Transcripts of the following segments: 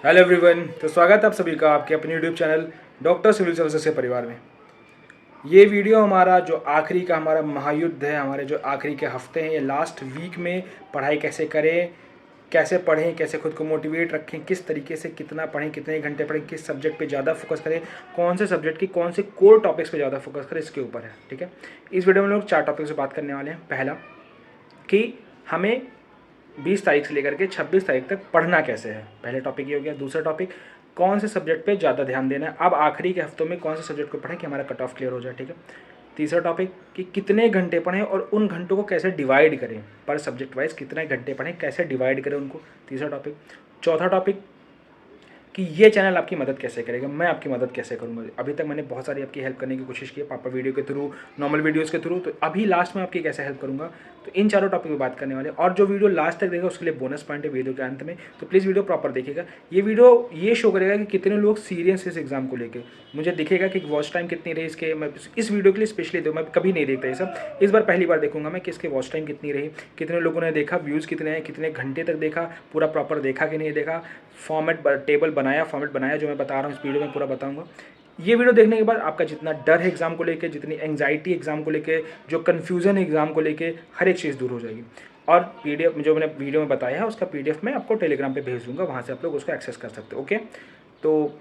Hello everyone, तो स्वागत है आप सभी का आपके अपने YouTube channel doctor civil services के परिवार में। ये वीडियो हमारा जो आखिरी का हमारा महायुद्ध है, हमारे जो आखिरी के हफ्ते हैं, ये लास्ट वीक में पढ़ाई कैसे करें, कैसे पढ़ें, कैसे खुद को मोटिवेट रखें, किस तरीके से कितना पढ़ें, कितने घंटे पढ़ें, किस सब्जेक्ट पे ज़्यादा फोकस करें, कौन से सब्जेक्ट की कौन से कोर टॉपिक्स पे ज़्यादा फोकस करें, इसके ऊपर है। ठीक है, इस वीडियो में लोग 4 टॉपिक से बात करने वाले हैं। पहला कि हमें 20 तारीख से लेकर के 26 तारीख तक पढ़ना कैसे है, पहले टॉपिक ये हो गया। दूसरा टॉपिक, कौन से सब्जेक्ट पे ज़्यादा ध्यान देना है, अब आखिरी के हफ्तों में कौन से सब्जेक्ट को पढ़ें कि हमारा कट ऑफ क्लियर हो जाए। ठीक है। तीसरा टॉपिक कि कितने घंटे पढ़ें और उन घंटों को कैसे डिवाइड करें, पर सब्जेक्ट वाइज कितने घंटे पढ़ें, कैसे डिवाइड करें उनको। तीसरा टॉपिक। चौथा टॉपिक कि ये चैनल आपकी मदद कैसे करेगा, मैं आपकी मदद कैसे करूँगा। अभी तक मैंने बहुत सारी आपकी हेल्प करने की कोशिश की है, पापा वीडियो के थ्रू, नॉर्मल वीडियोस के थ्रू, तो अभी लास्ट में आपकी कैसे हेल्प करूँगा। तो इन चारों टॉपिक पे बात करने वाले, और जो वीडियो लास्ट तक देखेगा उसके लिए बोनस पॉइंट है वीडियो के अंत में, तो प्लीज़ वीडियो प्रॉपर देखिएगा। ये वीडियो ये शो करेगा कि कितने लोग सीरियस है इस एग्जाम को लेकर। मुझे दिखेगा कि वॉच टाइम कितनी रही इसके, मैं इस वीडियो के लिए स्पेशली मैं कभी नहीं देखता ये सब, इस बार पहली बार देखूंगा मैं कि इसके वॉच टाइम कितनी रही, कितने लोगों ने देखा, व्यूज़ कितने हैं, कितने घंटे तक देखा, पूरा प्रॉपर देखा कि नहीं देखा, फॉर्मेट टेबल बनाया, फॉर्मेट बनाया, जो मैं बता रहा हूँ इस वीडियो में पूरा बताऊंगा। ये वीडियो देखने के बाद आपका जितना डर है एग्जाम को लेके, जितनी एंग्जाइटी एग्जाम को लेके, जो कन्फ्यूजन है एग्जाम को लेके, हर एक चीज़ दूर हो जाएगी। और पीडीएफ जो मैंने वीडियो में बताया है उसका पीडीएफ मैं आपको टेलीग्राम पे भेज दूंगा, वहाँ से आप लोग उसको एक्सेस कर सकते हो। ओके, तो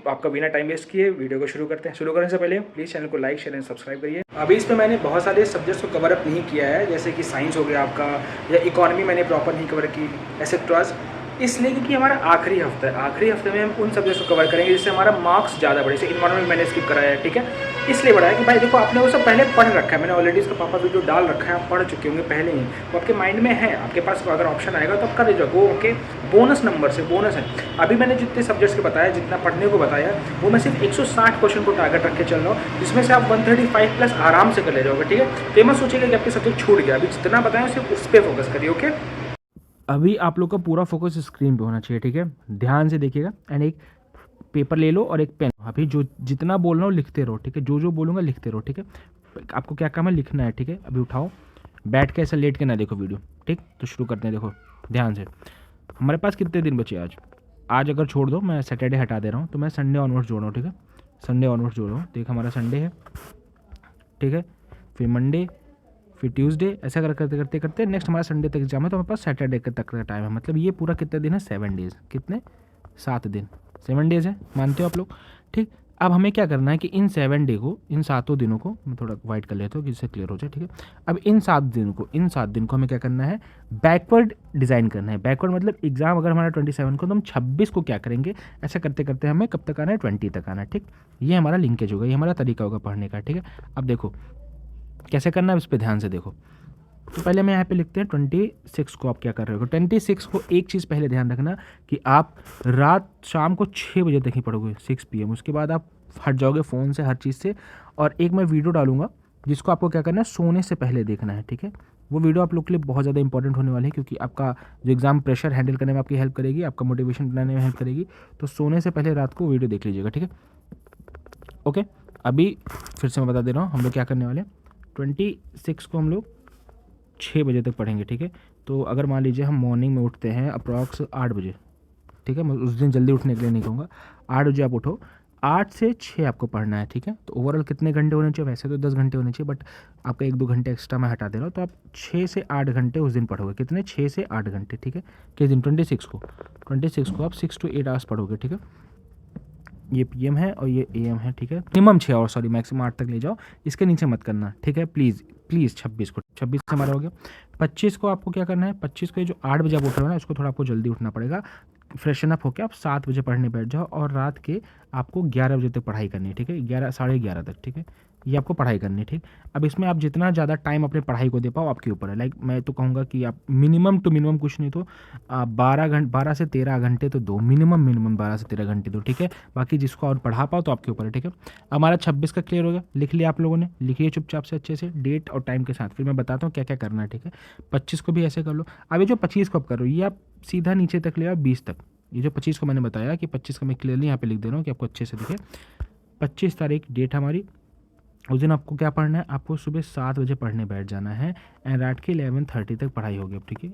आपका बिना टाइम वेस्ट किए वीडियो को शुरू करते हैं। शुरू करने से पहले प्लीज़ चैनल को लाइक शेयर एंड सब्सक्राइब करिए। अभी इस पर मैंने बहुत सारे सब्जेक्ट्स को कवर अप नहीं किया है, जैसे कि साइंस हो गया आपका, या इकोनॉमी मैंने प्रॉपर नहीं कवर की, एसेट्रास, इसलिए क्योंकि हमारा आखिरी हफ्ता है। आखिरी हफ्ते में हम उन सब्जेक्ट्स को कवर करेंगे जिससे हमारा मार्क्स ज़्यादा बढ़े। जैसे इन्वायरमेंट मैंने स्किप कराया है, ठीक है, इसलिए बढ़ा है कि भाई देखो आपने वो सब पहले पढ़ रखा है, मैंने ऑलरेडी इसका पापा वीडियो डाल रखा है, आप पढ़ चुके होंगे पहले ही, वो आपके माइंड में है, आपके पास अगर ऑप्शन आएगा तो आप कर दीजिएगा वो। ओके, बोनस नंबर से बोनस है। अभी मैंने जितने सब्जेक्ट्स के बताया, जितना पढ़ने को बताया, वो मैं सिर्फ 160 क्वेश्चन को टारगेट रख के चल रहा हूँ, जिसमें से आप 135 प्लस आराम से कर ले जाओगे। ठीक है, तो ये मत सोचिएगा कि आपके सब्जेक्ट छूट गया, अभी जितना बताया सिर्फ उस पर फोकस करिए। ओके, अभी आप लोग का पूरा फोकस स्क्रीन पे होना चाहिए। ठीक है, ध्यान से देखिएगा, एंड एक पेपर ले लो और एक पेन। अभी जो जितना बोल रहा हूँ लिखते रहो। ठीक है, जो जो बोलूँगा लिखते रहो। ठीक है, आपको क्या काम है, लिखना है। ठीक है, अभी उठाओ, बैठ के ऐसा लेट के ना देखो वीडियो। ठीक, तो शुरू करते हैं। देखो ध्यान से, हमारे पास कितने दिन बचे आज। आज अगर छोड़ दो, मैं सैटरडे हटा दे रहा हूँ, तो मैं संडे ऑनवर्ड्स जोड़ रहा हूँ। ठीक है, संडे ऑनवर्ड्स जोड़ रहा हूँ। देख हमारा संडे है, ठीक है, फिर मंडे, फिर ट्यूसडे, ऐसा करते करते करते नेक्स्ट हमारा संडे तक एग्जाम है, तो हमारे पास सैटरडे तक का टाइम है। मतलब ये पूरा कितने दिन है, 7 डेज़। कितने, 7 दिन, 7 डेज़ है, मानते हो आप लोग। ठीक, अब हमें क्या करना है कि इन 7 डे को, इन 7 दिनों को, मैं थोड़ा वाइट कर लेता हूँ जिससे क्लियर हो जाए। ठीक है, अब इन 7 दिन को हमें क्या करना है, बैकवर्ड डिज़ाइन करना है। बैकवर्ड मतलब एग्जाम अगर हमारा 27 को, तो हम 26 को क्या करेंगे, ऐसा करते करते हमें कब तक आना है, 20 तक आना है। ठीक, ये हमारा लिंकेज होगा, ये हमारा तरीका होगा पढ़ने का। ठीक है, अब देखो कैसे करना है, इस पर ध्यान से देखो। तो पहले मैं यहाँ पे लिखते हैं 26 को आप क्या कर रहे हो। 26 को एक चीज़ पहले ध्यान रखना कि आप रात शाम को 6 बजे तक ही पढ़ोगे, 6 PM। उसके बाद आप हट जाओगे फ़ोन से, हर चीज़ से। और एक मैं वीडियो डालूंगा जिसको आपको क्या करना है, सोने से पहले देखना है। ठीक है, वो वीडियो आप लोग के लिए बहुत ज़्यादा इंपॉर्टेंट होने वाली है, क्योंकि आपका जो एग्ज़ाम प्रेशर हैंडल करने में आपकी हेल्प करेगी, आपका मोटिवेशन बनाने में हेल्प करेगी। तो सोने से पहले रात को वीडियो देख लीजिएगा। ठीक है, ओके। अभी फिर से मैं बता दे रहा हूँ हम लोग क्या करने वाले हैं। 26 को हम लोग 6 बजे तक पढ़ेंगे। ठीक है, तो अगर मान लीजिए हम मॉर्निंग में उठते हैं अप्रॉक्स 8 बजे। ठीक है, मैं उस दिन जल्दी उठने के लिए नहीं कहूँगा, 8 बजे आप उठो, 8 से 6 आपको पढ़ना है। ठीक है, तो ओवरऑल कितने घंटे होने चाहिए, वैसे तो 10 घंटे होने चाहिए, बट आपका 1-2 घंटे एक्स्ट्रा मैं हटा दे रहा हूँ, तो आप 6 से 8 घंटे उस दिन पढ़ोगे। कितने, 6 से 8 घंटे। ठीक है, किस दिन, 26 को आप 6 to 8 आवर्स पढ़ोगे। ठीक है, ये PM है और ये AM है। ठीक है, मिनिमम 6 और सॉरी मैक्सिमम 8 तक ले जाओ, इसके नीचे मत करना। ठीक है, प्लीज़ प्लीज़। 26 से हमारा हो गया। 25 को आपको क्या करना है, 25 को ये जो 8 बजे आप उठ रहे हो ना, इसको थोड़ा आपको जल्दी उठना पड़ेगा। फ्रेशन अप होकर आप 7 बजे पढ़ने बैठ जाओ, और रात के आपको 11 बजे तक पढ़ाई करनी है। ठीक है, 11 साढ़े 11 तक। ठीक है, ये आपको पढ़ाई करनी है। ठीक, अब इसमें आप जितना ज़्यादा टाइम अपने पढ़ाई को दे पाओ आपके ऊपर है। लाइक मैं तो कहूँगा कि आप मिनिमम टू मिनिमम, कुछ नहीं तो 12 से 13 घंटे तो दो, मिनिमम 12 से 13 घंटे दो। ठीक है, बाकी जिसको और पढ़ा पाओ तो आपके ऊपर है। ठीक है, हमारा 26 का क्लियर हो गया, लिख लिया आप लोगों ने, लिखिए चुपचाप से अच्छे से डेट और टाइम के साथ, फिर मैं बताता हूँ क्या क्या करना है। ठीक है, 25 को भी ऐसे कर लो। अब ये जो 25 को आप कर रहे हो, ये आप सीधा नीचे तक ले आओ 20 तक। ये जो 25 को मैंने बताया कि 25 का मैं क्लियरली यहाँ पे लिख दे रहा हूँ कि आपको अच्छे से दिखे। 25 तारीख डेट हमारी, उस दिन आपको क्या पढ़ना है, आपको सुबह 7 बजे पढ़ने बैठ जाना है, एंड रात के 11:30 तक पढ़ाई होगी अब। ठीक है,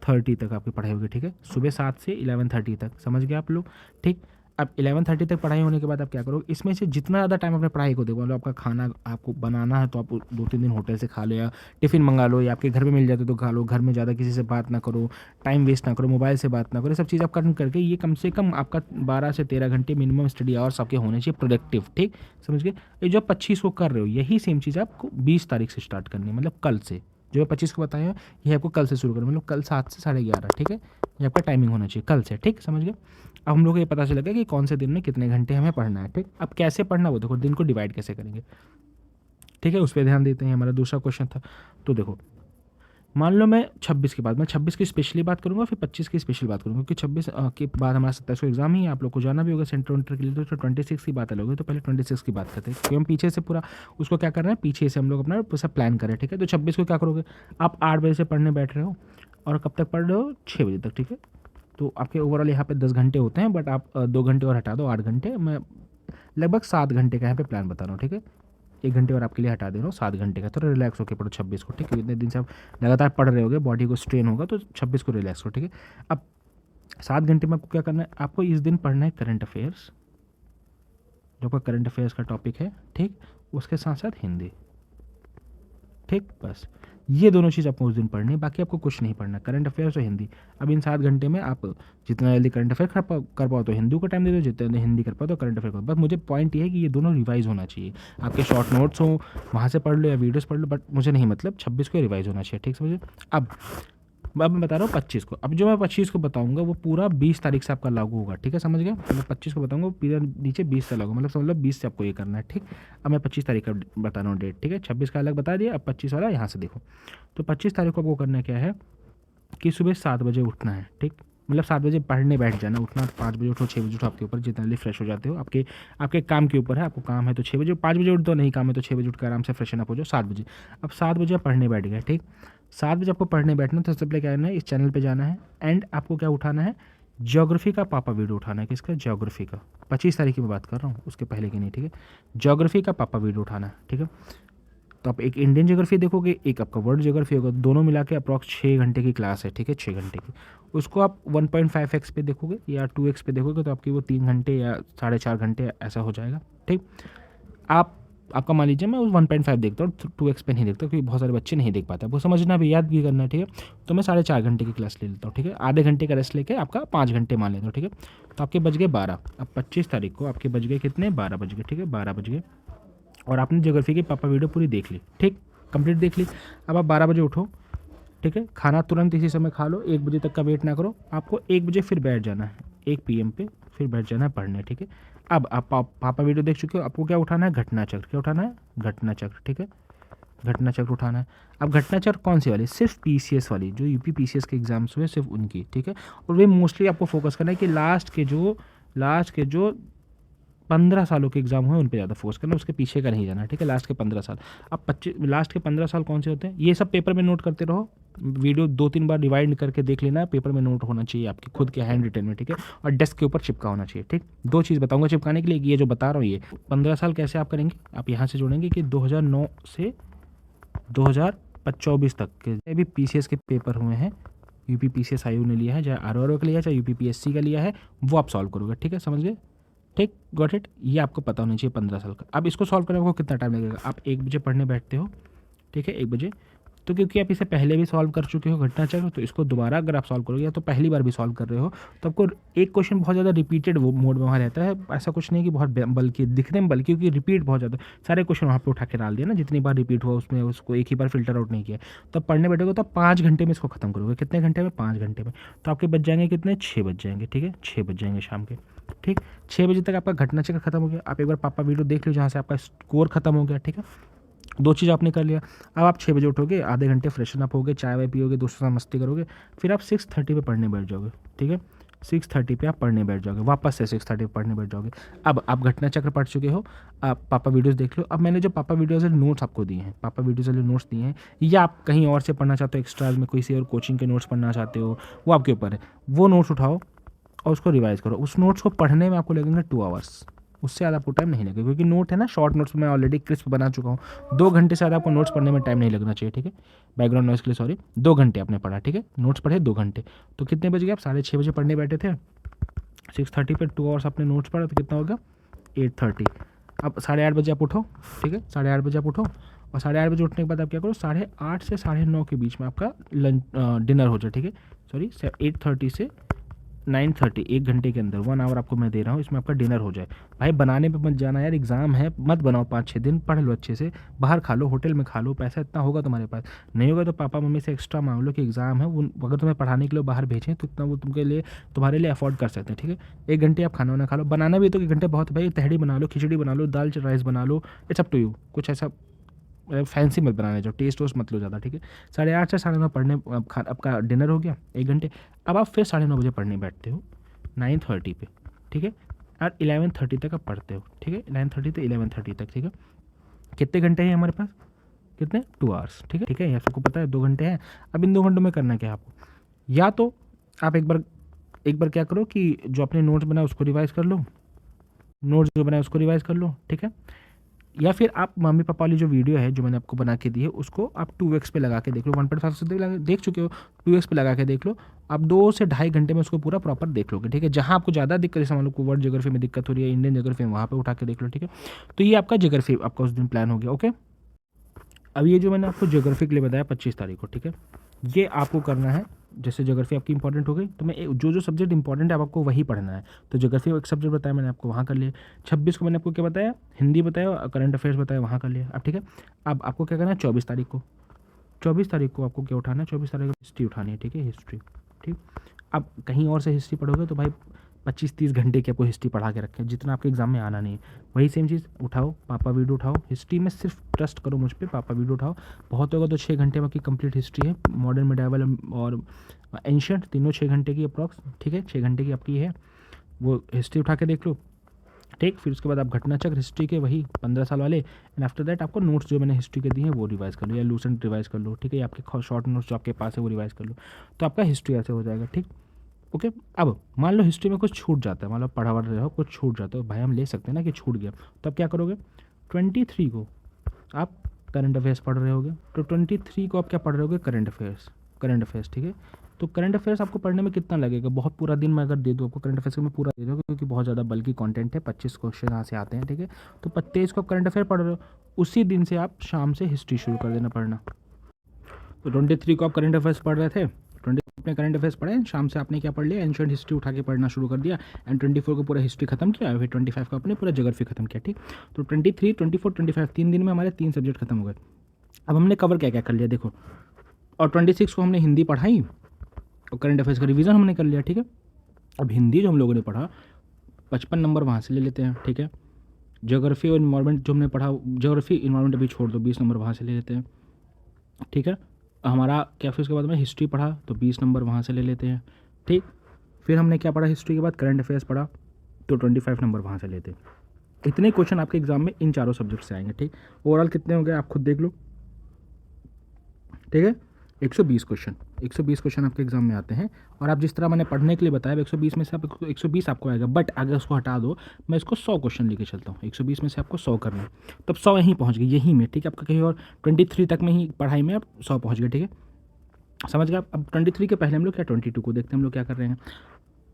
11:30 तक आपकी पढ़ाई होगी, ठीक है, सुबह 7 से 11:30 तक, समझ गए आप लोग, ठीक। अब 11:30 तक पढ़ाई होने के बाद आप क्या करोगे, इसमें से जितना ज़्यादा टाइम अपने पढ़ाई को दो, मतलब आपका खाना आपको बनाना है तो आप 2-3 दिन होटल से खा लो या टिफ़िन मंगा लो, या आपके घर में मिल जाते तो खा लो, घर में ज़्यादा किसी से बात ना करो, टाइम वेस्ट ना करो, मोबाइल से बात ना करो, ये सब चीज़ आप कर्म करके ये कम से कम आपका 12 से 13 घंटे मिनिमम स्टडी आवर्स आपके होने चाहिए प्रोडक्टिव, ठीक, समझ गए। ये जो आप 25 को कर रहे हो, यही सेम चीज़ आपको 20 तारीख से स्टार्ट करनी है, मतलब कल से। जो मैं 25 को बताया ये आपको कल से शुरू करना, मतलब कल 7 से 11:30, ठीक है, ये आपका टाइमिंग होना चाहिए कल से, ठीक, समझ गए। अब हम लोग को ये पता चलेगा कि कौन से दिन में कितने घंटे हमें पढ़ना है, ठीक। अब कैसे पढ़ना वो देखो, दिन को डिवाइड कैसे करेंगे, ठीक है, उस पर ध्यान देते हैं। हमारा दूसरा क्वेश्चन था, तो देखो मान लो मैं 26 के बाद, मैं 26 की स्पेशली बात करूंगा, फिर 25 की स्पेशल बात करूंगा, क्योंकि 26 के बाद हमारा 27 को एग्जाम ही है, आप लोग को जाना भी होगा सेंटर वेंटर के लिए, तो 26 की बात अलग होगी, तो पहले 26 की बात करते हैं, क्योंकि हम पीछे से पूरा उसको क्या कर रहे हैं, पीछे से हम लोग अपना पूरा प्लान करें, ठीक है। तो 26 को क्या करोगे, आप 8 बजे से पढ़ने बैठ रहे हो और कब तक पढ़ रहे हो, 6 बजे तक, ठीक है। तो आपके ओवरऑल यहाँ पे 10 घंटे होते हैं, बट आप 2 घंटे और हटा दो, 8 घंटे, मैं लगभग 7 घंटे का यहाँ पे प्लान बता रहा हूँ, ठीक है। 1 घंटे और आपके लिए हटा दे रहा हूँ, 7 घंटे का, तो रिलैक्स होकर पढ़ो 26 को, ठीक है। इतने दिन से आप लगातार पढ़ रहे होगे, बॉडी को स्ट्रेन होगा, तो 26 को रिलैक्स हो, ठीक है। अब 7 घंटे में आपको क्या करना है, आपको इस दिन पढ़ना है करंट अफेयर्स, जो आपका करंट अफेयर्स का टॉपिक है, ठीक, उसके साथ साथ हिंदी, ठीक, बस ये दोनों चीज़ आपको उस दिन पढ़नी है, बाकी आपको कुछ नहीं पढ़ना, करंट अफेयर्स और हिंदी। अब इन 7 घंटे में आप जितना जल्दी करंट अफेयर कर पाओ तो हिंदी को टाइम दे दो, जितना हिंदी कर पाओ तो करंट अफेयर करो। बस मुझे पॉइंट ये है कि ये दोनों रिवाइज होना चाहिए, आपके शॉर्ट नोट्स हो वहाँ से पढ़ लो या वीडियोस पढ़ लो, बट मुझे नहीं मतलब 26 को रिवाइज होना चाहिए, ठीक, समझे। अब मैं बता रहा हूँ 25 को, अब जो मैं 25 को बताऊंगा वो पूरा 20 तारीख से आपका लागू होगा, ठीक है, समझ गए। मैं 25 को बताऊंगा वो पूरा नीचे 20 से लागू, मतलब समझ लो 20 से आपको ये करना है, ठीक। अब मैं 25 तारीख का बता रहा हूँ डेट, ठीक है, 26 का अलग बता दिया, अब 25 वाला यहाँ से देखो। तो 25 तारीख को आपको करना क्या है कि सुबह 7 बजे उठना है, ठीक, मतलब 7 बजे पढ़ने बैठ जाना, उठना 5 बजे उठो, 6 बजे उठो, आपके ऊपर, जितना जल्दी फ्रेश हो जाते हो, आपके आपके काम के ऊपर है, आपको काम है तो 6 बजे, 5 बजे उठ दो, नहीं काम है तो 6 बजे उठ कर आराम से फ्रेशन अप हो जाओ 7 बजे। अब 7 बजे आप पढ़ने बैठ गए, ठीक, 7 बजे आपको पढ़ने बैठना, तो सबसे पहले क्या करना है, इस चैनल पर जाना है, एंड आपको क्या उठाना है, ज्योग्राफी का पापा वीडियो उठाना है, किसका, ज्योग्राफी का, 25 तारीख की मैं बात कर रहा हूँ, उसके पहले की नहीं, ठीक है। ज्योग्राफी का पापा वीडियो उठाना है, ठीक है। तो आप एक इंडियन ज्योग्राफी देखोगे, एक आपका वर्ल्ड ज्योग्राफी होगा, दोनों मिला के अप्रॉक्स 6 घंटे की क्लास है, ठीक है, 6 घंटे की। उसको आप 1.5x पे देखोगे या 2x पे देखोगे, तो आपकी वो 3 घंटे या 4.5 घंटे ऐसा हो जाएगा, ठीक। आपका मान लीजिए मैं उस 1.5 देखता हूँ, 2x पे नहीं देखता, क्योंकि बहुत सारे बच्चे नहीं देख पाते, आपको समझना भी, याद भी करना है, ठीक है। तो मैं 4.5 घंटे की क्लास ले लेता हूँ, ठीक है, आधे घंटे का रेस्ट लेके आपका 5 घंटे मान लेता हूँ, ठीक है। तो आपके बज गए 12, अब 25 तारीख को आपके बज गए कितने, 12 बज गए, ठीक है, 12 बज गए, और आपने ज्योग्राफी की पापा वीडियो पूरी देख ली, ठीक, कंप्लीट देख ली। अब आप 12 बजे उठो, ठीक है, खाना तुरंत इसी समय खा लो, 1 बजे तक का वेट ना करो, आपको 1 बजे फिर बैठ जाना है, 1 PM पे फिर बैठ जाना है पढ़ने, ठीक है। अब आप पापा वीडियो देख चुके हो, आपको क्या उठाना है, घटना चक्र, क्या उठाना है, घटना चक्र, ठीक है, घटना चक्र उठाना है। अब घटना चक्र कौन सी वाली, सिर्फ PCS वाली, जो UP PCS के एग्जाम्स हुए सिर्फ उनकी, ठीक है। और वे मोस्टली आपको फोकस करना है कि लास्ट के जो 15 सालों के एग्जाम हुए उन पे ज़्यादा फोकस करना, उसके पीछे का नहीं जाना, ठीक है, लास्ट के 15 साल। अब 25 लास्ट के 15 साल कौन से होते हैं, ये सब पेपर में नोट करते रहो, वीडियो 2-3 बार डिवाइड करके देख लेना, पेपर में नोट होना चाहिए आपके खुद के हैंड रिटन में, ठीक है, और डेस्क के ऊपर चिपका होना चाहिए, ठीक। 2 चीज़ बताऊंगा चिपकाने के लिए, ये जो बता रहा हूँ ये 15 साल कैसे आप करेंगे, आप यहाँ से जोड़ेंगे कि 2009 से 2024 तक के भी PCS के पेपर हुए हैं, UP PCS आयु ने लिया है, चाहे RRO का लिया है, चाहे UP PSC का लिया है, वो आप सॉल्व करोगे, ठीक है, समझ गए, ठीक, गॉट इट, ये आपको पता होना चाहिए 15 साल का। अब इसको सॉल्व करने में आपको कितना टाइम लगेगा, आप 1 बजे पढ़ने बैठते हो, ठीक है, 1 बजे, तो क्योंकि आप इसे पहले भी सॉल्व कर चुके हो घटना चक्र, तो इसको दोबारा अगर आप सॉल्व करोगे, या तो पहली बार भी सॉल्व कर रहे हो, तो आपको एक क्वेश्चन बहुत ज़्यादा रिपीटेड वो मोड में वहाँ रहता है, ऐसा कुछ नहीं कि बहुत बल्कि दिखने में बल्कि, क्योंकि रिपीट बहुत ज़्यादा, सारे क्वेश्चन वहाँ पे उठा के डाल दिया ना, जितनी बार रिपीट हुआ उसमें उसको एक ही बार फिल्टर आउट नहीं किया, तो पढ़ने बैठोगे तो 5 घंटे में इसको खत्म करोगे, कितने घंटे में, 5 घंटे में, तो आपके बच जाएंगे कितने, 6 बज जाएंगे, ठीक है, 6 बज जाएंगे शाम के, ठीक। 6 बजे तक आपका घटना चक्र खत्म हो गया, आप एक बार पापा वीडियो देख लो जहाँ से आपका स्कोर खत्म हो गया, ठीक है, 2 चीज़ आपने कर लिया। अब आप 6 बजे उठोगे, आधे घंटे फ्रेशन अप होगे, चाय वाय पियोगे, दोस्तों से मस्ती करोगे, फिर आप 6:30 पे पढ़ने बैठ जाओगे, ठीक है, 6:30 पे आप पढ़ने बैठ जाओगे, वापस से 6:30 पे पढ़ने बैठ जाओगे। अब आप घटना चक्र पढ़ चुके हो, आप पापा वीडियोस देख लो। अब मैंने जो पापा वीडियोस वाले नोट्स आपको दिए हैं, पापा वीडियोस वाले नोट्स दिए हैं, या आप कहीं और से पढ़ना चाहते हो, एक्स्ट्रा में कोई से और कोचिंग के नोट्स पढ़ना चाहते हो, वो आपके ऊपर है। वो नोट्स उठाओ और उसको रिवाइज़ करो। उस नोट्स को पढ़ने में आपको लगेंगे 2 आवर्स, उससे ज़्यादा आपको टाइम नहीं लगेगा, क्योंकि नोट है ना, शॉर्ट नोट्स मैं ऑलरेडी क्रिस्प बना चुका हूँ। 2 घंटे से ज़्यादा आपको नोट्स पढ़ने में टाइम नहीं लगना चाहिए, ठीक है। बैकग्राउंड नॉइस के लिए सॉरी, 2 घंटे आपने पढ़ा, ठीक है, नोट्स पढ़े 2 घंटे। तो कितने बजे आप 6:30 बजे पढ़ने बैठे थे, 6:30 पे 2 आवर्स आपने नोट्स पढ़ा, तो कितना हो गया 8:30। अब 8:30 बजे आप उठो, ठीक है, 8:30 बजे आप उठो, और 8:30 बजे उठने के बाद आप क्या करो, 8:30 से 9:30 के बीच में आपका लंच डिनर हो जाए, ठीक है। सॉरी 8:30 से 9:30, 1 घंटे के अंदर 1 आवर आपको मैं दे रहा हूँ, इसमें आपका डिनर हो जाए। भाई बनाने पे मत जाना यार, एग्जाम है, मत बनाओ 5-6 दिन, पढ़ लो अच्छे से, बाहर खा लो, होटल में खा लो, पैसा इतना होगा तुम्हारे पास, नहीं होगा तो पापा मम्मी से एक्स्ट्रा मांग लो कि एग्जाम है, वो अगर तुम्हें पढ़ाने के लिए बाहर भेजें तो इतना वो तुम्हारे लिए अफोर्ड कर सकते हैं, ठीक है। 1 घंटे आप खाना वाना खा लो, बनाना भी तो 1 घंटे बहुत है भाई, तहड़ी बना लो, खिचड़ी बना लो, दाल राइस बना लो, इट्स अप टू यू, कुछ ऐसा फैंसी मत बनाने जाओ, टेस्ट वोस्ट मत लो ज़्यादा, ठीक है। 8:30 से 9:30 पढ़ने, आपका डिनर हो गया 1 घंटे। अब आप फिर 9:30 बजे पढ़ने बैठते हो 9:30 पे, ठीक है, और 11:30 तक आप पढ़ते हो, ठीक है, 9:30 से 11:30 तक, ठीक है। कितने घंटे हैं हमारे पास, कितने 2 आवर्स, ठीक है, ठीक है, ये सबको पता है 2 घंटे हैं। अब इन 2 घंटों में करना क्या है आपको, या तो आप एक बार क्या करो कि जो आपने नोट्स बनाए उसको रिवाइज़ कर लो, नोट्स जो बनाए उसको रिवाइज़ कर लो, ठीक है। या फिर आप मम्मी पापा वाली जो वीडियो है जो मैंने आपको बना के दी है उसको आप 2x पे लगा के देख लो, 1.5 से देख चुके हो, 2x पे लगा के देख लो, आप 2 से 2.5 घंटे में उसको पूरा प्रॉपर देख लोगे, ठीक है। जहाँ आपको ज़्यादा दिक्कत, जैसे मान लो वर्ल्ड ज्योग्राफी में दिक्कत हो रही है, इंडियन ज्योग्राफी में, वहाँ पे उठा के देख लो, ठीक है। तो ये आपका ज्योग्राफी आपका उस दिन प्लान हो गया, ओके। अब ये जो मैंने आपको ज्योग्राफी के लिए बताया 25 तारीख को, ठीक है, ये आपको करना है। जैसे ज्योग्राफी आपकी इंपॉर्टेंट हो गई, तो मैं जो सब्जेक्ट इंपॉर्टेंट है आपको वही पढ़ना है। तो ज्योग्राफी एक सब्जेक्ट बताया मैंने आपको, वहाँ कर लिया। 26 को मैंने आपको क्या बताया, हिंदी बताया और करंट अफेयर्स बताया, वहाँ कर लिया। अब ठीक है, अब आपको क्या करना है, 24 तारीख को, 24 तारीख को आपको क्या उठाना है, 24 तारीख को हिस्ट्री उठानी है, ठीक है, हिस्ट्री, ठीक। अब कहीं और से हिस्ट्री पढ़ोगे तो भाई 25-30 घंटे की आपको हिस्ट्री पढ़ा के रखें, जितना आपके एग्जाम में आना नहीं है। वही सेम चीज़ उठाओ, पापा वीडियो उठाओ, हिस्ट्री में सिर्फ ट्रस्ट करो मुझ पे, पापा वीडियो उठाओ, बहुत होगा तो 6 घंटे में की कंप्लीट हिस्ट्री है, मॉडर्न मेडावल और एंशियंट, तीनों 6 घंटे की अप्रॉक्स, ठीक है, 6 घंटे की आपकी है, वो हिस्ट्री उठा के देख लो, ठीक। फिर उसके बाद आप घटना चक्र हिस्ट्री के वही 15 साल वाले, एंड आफ्टर दैट आपको नोट्स जो मैंने हिस्ट्री के दिए हैं वो रिवाइज कर लो, या लूसेंट रिवाइज कर लो, ठीक है, या आपके शॉर्ट नोट्स जो आपके पास है वो रिवाइज कर लो, तो आपका हिस्ट्री ऐसे हो जाएगा, ठीक, ओके। अब मान लो हिस्ट्री में कुछ छूट जाता है, मान लो पढ़ा रहे हो कुछ छूट जाता है, भाई हम ले सकते हैं ना कि छूट गया, तो अब क्या करोगे, 23 को आप करंट अफेयर्स पढ़ रहे होगे, तो 23 को आप क्या पढ़ रहे होगे, करंट अफेयर्स, ठीक है। तो करंट अफेयर्स आपको पढ़ने में कितना लगेगा, बहुत पूरा दिन मैं अगर दे दूँ आपको करंट अफेयर्स को, मैं पूरा दे दूँ क्योंकि बहुत ज़्यादा बल्कि कंटेंट है, 25 क्वेश्चन यहाँ से आते हैं, ठीक है। तो 23 को आप करंट अफेयर पढ़ रहे हो, उसी दिन से आप शाम से हिस्ट्री शुरू कर देना पढ़ना। तो 23 को आप करंट अफेयर्स पढ़ रहे थे, 20 अपने करंट अफेयर्स पढ़े, शाम से आपने क्या पढ़ लिया, एंशिएंट हिस्ट्री उठा के पढ़ना शुरू कर दिया, एंड 24 को पूरा हिस्ट्री खत्म किया, फिर 25 को आपने पूरा ज्योग्राफी खत्म किया, ठीक। तो 23, 24, 25 3 दिन में हमारे 3 सब्जेक्ट खत्म हो गए। अब हमने कवर क्या क्या कर लिया देखो, और 26 को हमने हिंदी पढ़ाई और करंट अफेयर्स का रिवीजन हमने कर लिया, ठीक है। अब हिंदी जो हम लोगों ने पढ़ा 55 नंबर वहाँ से ले लेते हैं, ठीक है। ज्योग्राफी और इन्वायरमेंट जो हमने पढ़ा, ज्योग्राफी इन्वायरमेंट अभी छोड़ दो, 20 नंबर वहाँ से ले लेते हैं, ठीक है। हमारा क्या, फिर उसके बाद में हिस्ट्री पढ़ा तो 20 नंबर वहाँ से ले लेते हैं, ठीक। फिर हमने क्या पढ़ा, हिस्ट्री के बाद करंट अफेयर्स पढ़ा तो 25 नंबर वहाँ से लेते हैं। इतने क्वेश्चन आपके एग्जाम में इन चारों सब्जेक्ट से आएंगे, ठीक। ओवरऑल कितने हो गए आप खुद देख लो, ठीक है। 120 क्वेश्चन आपके एग्जाम में आते हैं, और आप जिस तरह मैंने पढ़ने के लिए बताया 120 में से आप 120 आपको आएगा, बट अगर उसको हटा दो, मैं इसको 100 क्वेश्चन लेके चलता हूँ, 120 में से आपको 100 करना है, तब 100 यहीं पहुँच गए, यहीं में, ठीक है। आपका कहीं और 23 तक में ही पढ़ाई में आप 100 पहुँच गए, ठीक है, समझ गए आप। अब 23 के पहले हम लोग क्या 22 को देखते हैं, हम लोग क्या कर रहे हैं,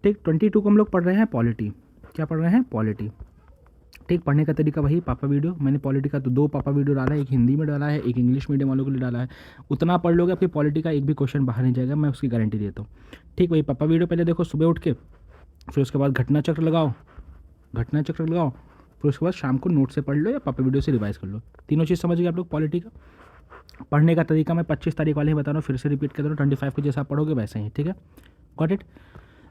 ठीक। 22 को हम लोग पढ़ रहे हैं पॉलिटी, क्या पढ़ रहे हैं, पॉलिटी, ठीक। पढ़ने का तरीका वही पापा वीडियो, मैंने पॉलिटी का तो 2 पापा वीडियो डाला है, एक हिंदी में डाला है, एक इंग्लिश मीडियम वालों के लिए डाला है। उतना पढ़ लोगे आपकी पॉलिटी का एक भी क्वेश्चन बाहर नहीं जाएगा, मैं उसकी गारंटी देता हूँ, ठीक। वही पापा वीडियो पहले देखो सुबह उठ के, फिर उसके बाद घटना चक्र लगाओ, फिर उसके बाद शाम को नोट से पढ़ लो या पापा वीडियो से रिवाइज कर लो, तीनों चीज़ समझ गए आप लोग। पॉलिटी का पढ़ने का तरीका मैं 25 तारीख वाले ही बता रहा हूँ, फिर से रिपीट कर दे रहा हूँ, 25 को जैसा आप पढ़ोगे वैसे ही, ठीक है, गॉट इट।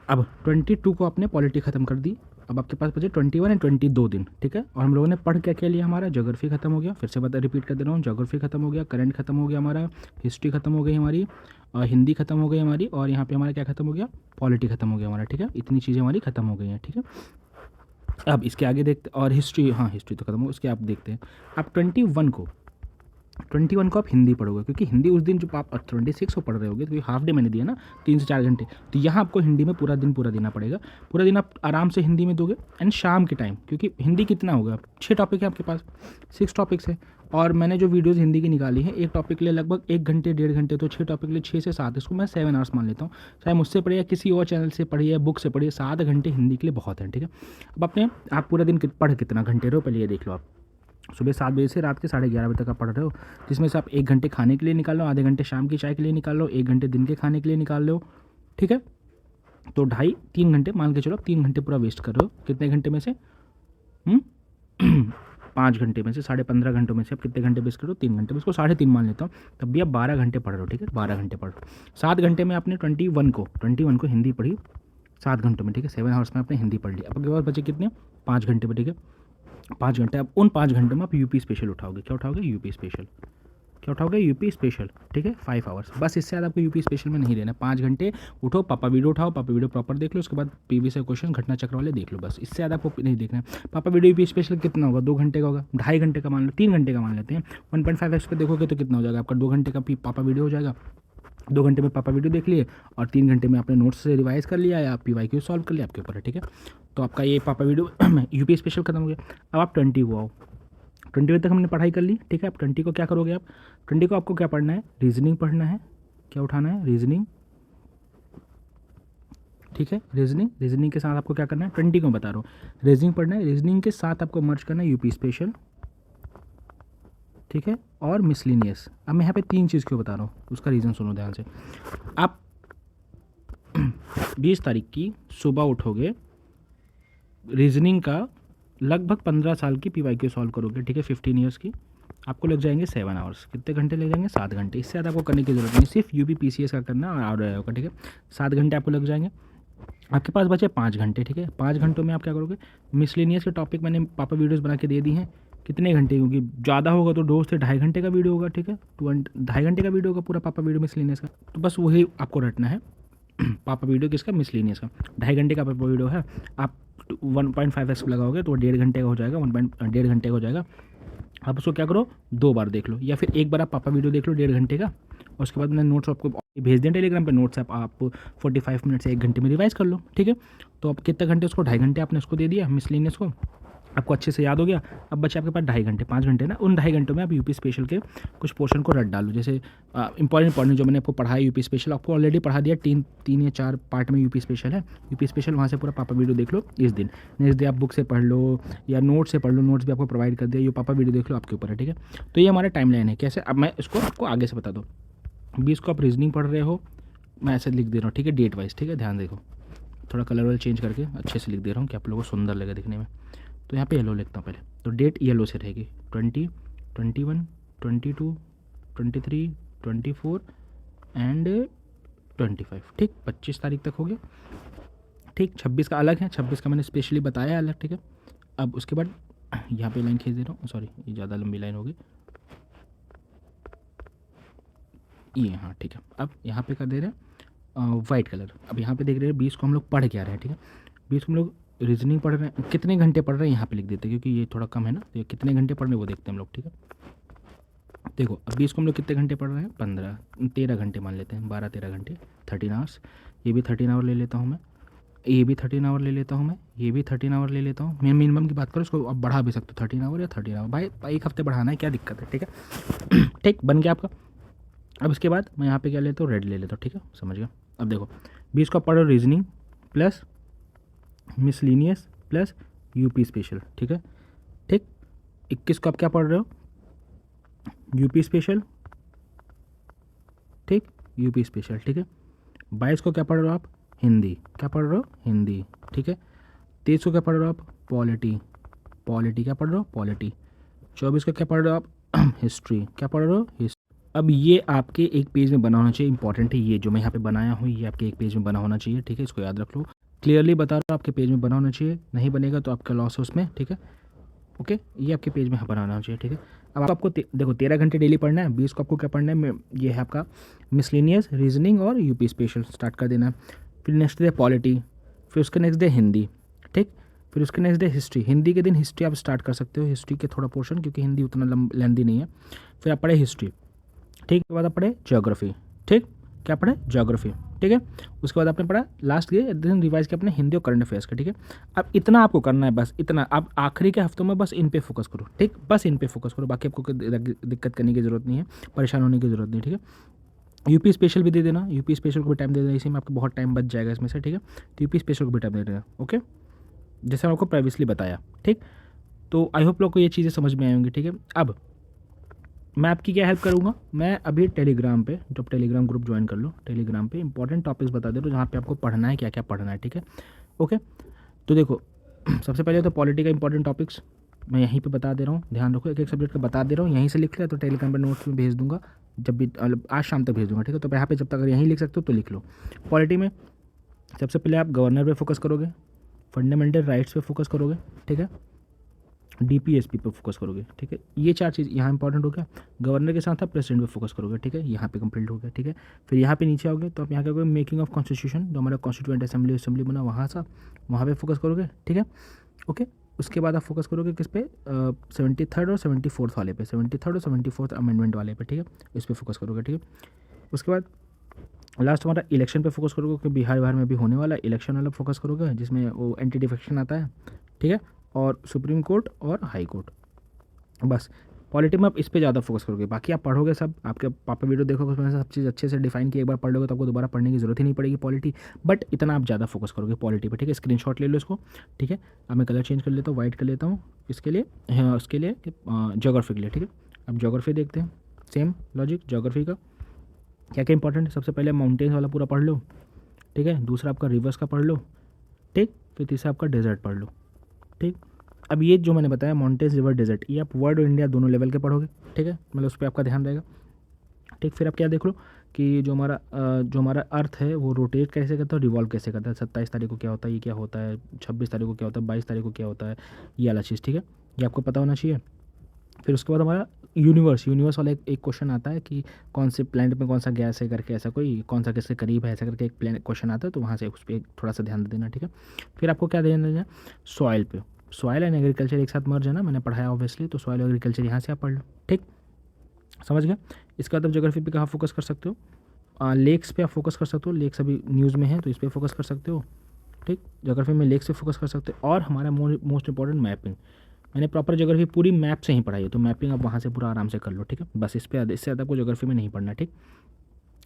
अब 22 को आपने पॉलिटी खत्म कर दी, अब आपके पास बचे 21 एंड 22 दिन, ठीक है। और हम लोगों ने पढ़ क्या क्या लिया, हमारा ज्योग्राफी खत्म हो गया, फिर से बता रिपीट कर दे रहा हूँ, ज्योग्राफी खत्म हो गया, करंट खत्म हो गया हमारा, हिस्ट्री खत्म हो गई हमारी, हिंदी खत्म हो गई हमारी, और यहाँ पे हमारा क्या खत्म हो गया, पॉलिटी खत्म हो गया हमारा, ठीक है। इतनी चीज़ें हमारी खत्म हो गई हैं, ठीक है। अब इसके आगे देखते, और हिस्ट्री, हाँ हिस्ट्री तो खत्म हो, इसके आप देखते हैं। अब 21 21 को आप हिंदी पढ़ोगे, क्योंकि हिंदी उस दिन जो आप 26 को पढ़ रहे होगे, क्योंकि हाफ डे मैंने दिया ना 3 से 4 घंटे, तो यहाँ आपको हिंदी में पूरा देना पड़ेगा। पूरा दिन आप आराम से हिंदी में दोगे। एंड शाम के टाइम, क्योंकि हिंदी कितना होगा, 6 टॉपिक है आपके पास, 6 टॉपिक्स है, और मैंने जो वीडियोज़ हिंदी की निकाली है, एक टॉपिक के लिए लगभग 1 घंटे 1.5 घंटे, तो 6 टॉपिक के लिए 6 से 7, इसको मैं 7 आवर्स मान लेता हूँ। चाहे मुझसे पढ़िए, किसी और चैनल से पढ़िए, बुक से पढ़िए, 7 घंटे हिंदी के लिए बहुत है, ठीक है। अब आप पूरा दिन पढ़ कितना घंटे रहे हो, पहले ये देख लो। आप सुबह 7 बजे से रात के 11:30 बजे तक आप पढ़ रहे हो, जिसमें से आप 1 घंटे खाने के लिए निकाल लो, आधे घंटे शाम की चाय के लिए निकाल लो, 1 घंटे दिन के खाने के लिए निकाल लो, ठीक है। तो 2.5-3 घंटे मान के चलो, 3 घंटे पूरा वेस्ट कर रहे हो। कितने घंटे में से 5 घंटे में से 15.5 घंटों में से आप कितने घंटे वेस्ट करो, 3 घंटे में, इसको 3.5 मान लेता हूँ, तब भी आप 12 घंटे पढ़ रहे हो, ठीक है। 12 घंटे पढ़ रहे हो। 7 घंटे में आपने 21 को हिंदी पढ़ी 7 घंटों में, ठीक है। 7 आवर्स में आपने हिंदी पढ़ ली। अब आपके पास बचे कितने, 5 घंटे में, ठीक है। 5 घंटे, अब उन 5 घंटों में आप यूपी स्पेशल उठाओगे। क्या उठाओगे, यूपी स्पेशल। क्या उठाओगे, यूपी स्पेशल, ठीक है। 5 आवर्स, बस इससे ज़्यादा आपको यूपी स्पेशल में नहीं देना। 5 घंटे उठो, पापा वीडियो उठाओ, पापा वीडियो प्रॉपर देख लो, उसके बाद प्रीवियस क्वेश्चन घटना चक्र वाले देख लो, बस इससे ज़्यादा आपको नहीं देखना है। पापा वीडियो यूपी स्पेशल कितना होगा, 2 घंटे का होगा, 2.5 घंटे का मान लो, 3 घंटे का मान लेते हैं। 1.5x पे देखोगे तो कितना हो जाएगा आपका, 2 घंटे का पापा वीडियो हो जाएगा। 2 घंटे में पापा वीडियो देख लिए, और 3 घंटे में आपने नोट्स से रिवाइज कर लिया या PYQ सॉल्व कर लिया, आपके ऊपर है, ठीक है। तो आपका ये पापा वीडियो यूपी स्पेशल खत्म हो गया। अब आप 20 को आओ। 20 बजे तक हमने पढ़ाई कर ली, ठीक है। अब 20 को क्या करोगे आप, 20 को आपको क्या पढ़ना है, रीजनिंग पढ़ना है। क्या उठाना है, रीजनिंग, ठीक है। रीजनिंग के साथ आपको क्या करना है, 20 को बता रहा हूँ, रीजनिंग पढ़ना है। रीजनिंग के साथ आपको मर्ज करना है यूपी स्पेशल, ठीक है, और मिसलिनियस। अब मैं यहाँ पे 3 चीज़ क्यों बता रहा हूँ, उसका रीज़न सुनो ध्यान से। आप 20 तारीख की सुबह उठोगे, रीजनिंग का लगभग 15 साल की PYQ सॉल्व करोगे, ठीक है। 15 ईयर्स की आपको लग जाएंगे 7 आवर्स। कितने घंटे लग जाएंगे, 7 घंटे। इससे ज़्यादा आपको करने की जरूरत नहीं, सिर्फ UP PCS का करना और रहा होगा, ठीक है। 7 घंटे आपको लग जाएंगे। आपके पास बचे 5 घंटे, ठीक है। 5 घंटों में आप क्या करोगे, मिसलेनियस के टॉपिक मैंने पापा वीडियोज़ बना के दे दी हैं। कितने घंटे, क्योंकि ज़्यादा होगा तो 2 से 2.5 घंटे का वीडियो होगा, ठीक है। 2.5 घंटे का वीडियो होगा पूरा पापा वीडियो मिसलेनियस का, तो बस वही आपको रटना है। पापा वीडियो किसका, मिसलेनियस का। 2.5 घंटे का पापा वीडियो है, आप 1.5x लगाओगे तो 1.5 घंटे का हो जाएगा, 1.5 घंटे का हो जाएगा। आप उसको क्या करो, 2 बार देख लो, या फिर एक बार आप पापा वीडियो देख लो 1.5 घंटे का, और उसके बाद मैंने नोट्स आपको भेज दें टेलीग्राम पे। नोट्स आप 45 मिनट से 1 घंटे में रिवाइज कर लो, ठीक है। तो अब कितने घंटे, उसको 2.5 घंटे आपने उसको दे दिया मिसलेनियस को, आपको अच्छे से याद हो गया। अब बचे आपके पास 2.5 घंटे, 5 घंटे ना, उन 2.5 घंटों में आप यूपी स्पेशल के कुछ पोर्शन को रट डालो। जैसे इंपॉर्टेंट जो मैंने आपको पढ़ाया यूपी स्पेशल, आपको ऑलरेडी पढ़ा दिया, 3 या 4 पार्ट में यूपी स्पेशल है। यूपी स्पेशल वहाँ से पूरा पापा वीडियो देख लो इस दिन। नेक्स्ट डे आप बुक से पढ़ लो या नोट से पढ़ लो, नोट्स भी आपको प्रोवाइड कर दिया, ये पापा वीडियो देख लो, आपके ऊपर है, ठीक है। तो ये हमारा टाइम लाइन है। कैसे, अब मैं इसको आपको आगे से बता दूँ। 20 को आप रीजनिंग पढ़ रहे हो, मैं ऐसे लिख दे रहा हूँ, ठीक है, डेट वाइज, ठीक है। ध्यान देखो, थोड़ा कलर वाल चेंज करके अच्छे से लिख दे रहा हूँ कि आप लोगों को सुंदर लगे दिखने में। तो यहाँ पे येलो लिखता हूँ पहले, तो डेट येलो से रहेगी, 20, 21, 22, 23, 24 एंड 25, ठीक। 25 तारीख तक हो गया, ठीक। 26 का अलग है, 26 का मैंने स्पेशली बताया अलग, ठीक है। अब उसके बाद यहाँ पे लाइन खींच दे रहा हूँ, सॉरी ये ज़्यादा लंबी लाइन होगी, ये, हाँ ठीक है। अब यहाँ पे कर दे रहे हैं वाइट कलर। अब यहाँ पे देख रहे हैं 20 को हम लोग पढ़ के आ रहे हैं, ठीक है। 20 को हम लोग रीजनिंग पढ़ रहे हैं, कितने घंटे पढ़ रहे हैं यहाँ पे लिख देते हैं, क्योंकि ये थोड़ा कम है ना, तो ये कितने घंटे पढ़ रहे हैं वो देखते हैं हम लोग, ठीक है। देखो अब 20 को हम लोग कितने घंटे पढ़ रहे हैं, 13 घंटे मान लेते हैं, 12-13 घंटे, 13 आवर्स। ये भी 13 आवर ले लेता हूँ मैं, ये भी 13 आवर ले लेता हूँ मैं, ये भी 13 आवर ले लेता हूँ मैं। मिनिमम की बात करो, इसको अब बढ़ा भी सकते हो 13 आवर या 13 आवर, भाई 1 हफ्ते बढ़ाना है, क्या दिक्कत है, ठीक है। ठीक, बन गया आपका। अब इसके बाद मैं यहाँ पे क्या लेता हूँ, रेड ले लेता हूँ, ठीक है, समझ गया। अब देखो 20 को पढ़ो reasoning plus miscellaneous plus UP special, ठीक है, ठीक। 21 को आप क्या पढ़ रहे हो, यूपी स्पेशल, ठीक, यूपी स्पेशल, ठीक है। 22 को क्या पढ़ रहे हो आप, हिंदी, क्या पढ़ रहे हो, हिंदी, ठीक है। 23 को क्या पढ़ रहे हो आप, पॉलिटी, क्या पढ़ रहे हो, पॉलिटी। 24 को क्या पढ़ रहे हो आप, हिस्ट्री, क्या पढ़ रहे हो, हिस्ट्री। अब ये आपके एक पेज में बना होना चाहिए, इंपॉर्टेंट है, ये जो मैं यहाँ पे बनाया हूँ ये आपके एक पेज में बना होना चाहिए, ठीक है। इसको याद रख लो, क्लियरली बता रहा हूँ, आपके पेज में बना होना चाहिए, नहीं बनेगा तो आपका लॉस है उसमें, ठीक है। ओके, ये आपके पेज में बनाना चाहिए, ठीक है। अब आपको देखो 13 घंटे डेली पढ़ना है। 20 को आपको क्या पढ़ना है, ये है आपका मिसलेनियस, रीजनिंग और यूपी स्पेशल स्टार्ट कर देना है। फिर नेक्स्ट डे पॉलिटी, फिर उसके नेक्स्ट डे हिंदी, ठीक। फिर उसके नेक्स्ट डे हिस्ट्री, हिंदी के दिन हिस्ट्री आप स्टार्ट कर सकते हो, हिस्ट्री के थोड़ा पोर्शन, क्योंकि हिंदी उतना लेंदी नहीं है। फिर आप पढ़े हिस्ट्री, ठीक, उसके बाद आप पढ़े ज्योग्राफी, ठीक, क्या पढ़े ज्योग्राफी, ठीक है। उसके बाद आपने पढ़ा लास्ट के दिन रिवाइज किया अपने हिंदी और करंट अफेयर्स का, ठीक है। अब इतना आपको करना है, बस इतना। अब आखिरी के हफ्तों में बस इन पे फोकस करो, ठीक, बस इन पे फोकस करो, बाकी आपको कोई दिक्कत करने की जरूरत नहीं है, परेशान होने की जरूरत नहीं, ठीक है। यूपी स्पेशल भी दे देना, यूपी स्पेशल को भी टाइम दे देना, इसी में आपको बहुत टाइम बच जाएगा इसमें से, ठीक है। तो यूपी स्पेशल को भी टाइम दे देना, ओके, जैसे मैं आपको प्रीवियसली बताया, ठीक। तो आई होप लोग को ये चीज़ें समझ में आई होंगी, ठीक है। अब मैं आपकी क्या हेल्प करूँगा, मैं अभी टेलीग्राम पे, जब टेलीग्राम ग्रुप ज्वाइन कर लो, टेलीग्राम पे इंपॉर्टेंट टॉपिक्स बता दे रहा हूँ जहाँ पे आपको पढ़ना है, क्या क्या पढ़ना है, ठीक है, ओके। तो देखो सबसे पहले तो पॉलिटी का इंपॉर्टेंट टॉपिक्स मैं यहीं पे बता दे रहा हूँ, ध्यान रखो, एक एक सब्जेक्ट का बता दे रहा हूँ, यहीं से लिख लिया तो टेलीग्राम पर नोट्स में भेज दूंगा, जब भी आज शाम तक भेज दूंगा, ठीक है। तो यहाँ पे जब तक अगर यहीं लिख सकते हो तो लिख लो। पॉलिटी में सबसे पहले आप गवर्नर पे फोकस करोगे, फंडामेंटल राइट्स पे फोकस करोगे, ठीक है, डीपीएसपी पे फोकस करोगे, ठीक है। ये चार चीज़ यहाँ इंपॉर्टेंट हो गया। गवर्नर के साथ आप प्रेसिडेंट पे फोकस करोगे, ठीक है, यहाँ पे कंप्लीट हो गया, ठीक है। फिर यहाँ पे नीचे आओगे तो आप यहाँ क्या करोगे, मेकिंग ऑफ कॉन्स्टिट्यूशन, जो हमारा कॉन्स्टिट्यूएंट असेंबली बना वहाँ पे फोकस करोगे, ठीक है, ओके। उसके बाद आप फोकस करोगे किस पे, 73rd और 74th वाले पे, 73rd और 74th अमेंडमेंट वाले पे, ठीक है, इस पर फोकस करोगे, ठीक है। उसके बाद लास्ट हमारा इलेक्शन पे फोकस करोगे, क्योंकि बिहार में भी होने वाला इलेक्शन वाला फोकस करोगे, जिसमें वो एंटी डिफेक्शन आता है, ठीक है, और सुप्रीम कोर्ट और हाई कोर्ट। बस पॉलिटी में आप इस पे ज़्यादा फोकस करोगे, बाकी आप पढ़ोगे सब, आपके पापा वीडियो देखोगे उसमें सब चीज़ अच्छे से डिफाइन की, एक बार पढ़ लोगे तो आपको दोबारा पढ़ने की जरूरत ही नहीं पड़ेगी पॉलिटी, बट इतना आप ज़्यादा फोकस करोगे पॉलिटी पे, ठीक है। स्क्रीनशॉट ले लो इसको, ठीक है। अब मैं कलर चेंज कर लेता हूँ, वाइट कर लेता हूँ इसके लिए, हाँ, उसके लिए ज्योग्राफी के लिए, ठीक है। अब ज्योग्राफी देखते हैं, सेम लॉजिक ज्योग्राफी का क्या क्या इंपॉर्टेंट है। सबसे पहले माउंटेन्स वाला पूरा पढ़ लो, ठीक है। दूसरा आपका रिवर्स का पढ़ लो, ठीक। फिर तीसरा आपका डेजर्ट पढ़ लो, ठीक। अब ये जो मैंने बताया माउंटेन्स, रिवर, डेजर्ट, ये आप वर्ल्ड और इंडिया दोनों लेवल के पढ़ोगे, ठीक है, मतलब उस पर आपका ध्यान रहेगा, ठीक। फिर आप क्या देख लो कि जो हमारा अर्थ है वो रोटेट कैसे करता है, रिवॉल्व कैसे करता है, 27 तारीख को क्या होता है, ये क्या होता है, 26 तारीख को क्या होता है, 22 तारीख को क्या होता है, ये वाला चीज़, ठीक है, ये आपको पता होना चाहिए। फिर उसके बाद हमारा यूनिवर्स वाला एक क्वेश्चन आता है कि कौन से प्लैनेट में कौन सा गैस है करके, ऐसा कोई कौन सा किसके करीब है ऐसा करके एक क्वेश्चन आता है, तो वहाँ से उस पर थोड़ा सा ध्यान दे देना, ठीक है। फिर आपको क्या ध्यान देना है, सॉइल पे, सॉइल एंड एग्रीकल्चर एक साथ मर्ज है ना, मैंने पढ़ाया ऑब्वियसली, तो सॉइल एग्रीकल्चर यहाँ से आप पढ़ लो, ठीक, समझ गए। इसके बाद आप ज्योग्राफी पे कहाँ फोकस कर सकते हो, लेक्स पे आप फोकस कर सकते हो, लेक्स अभी न्यूज़ में है तो इस पर फोकस कर सकते हो, ठीक। ज्योग्राफी में लेक्स पे फोकस कर सकते हो, और हमारा मोस्ट इंपॉर्टेंट मैपिंग, मैंने प्रॉपर ज्योग्राफी पूरी मैप से ही पढ़ाई है, तो मैपिंग आप वहाँ से पूरा आराम से कर लो, ठीक है। बस इससे ज़्यादा आपको ज्योग्राफी में नहीं पढ़ना, ठीक,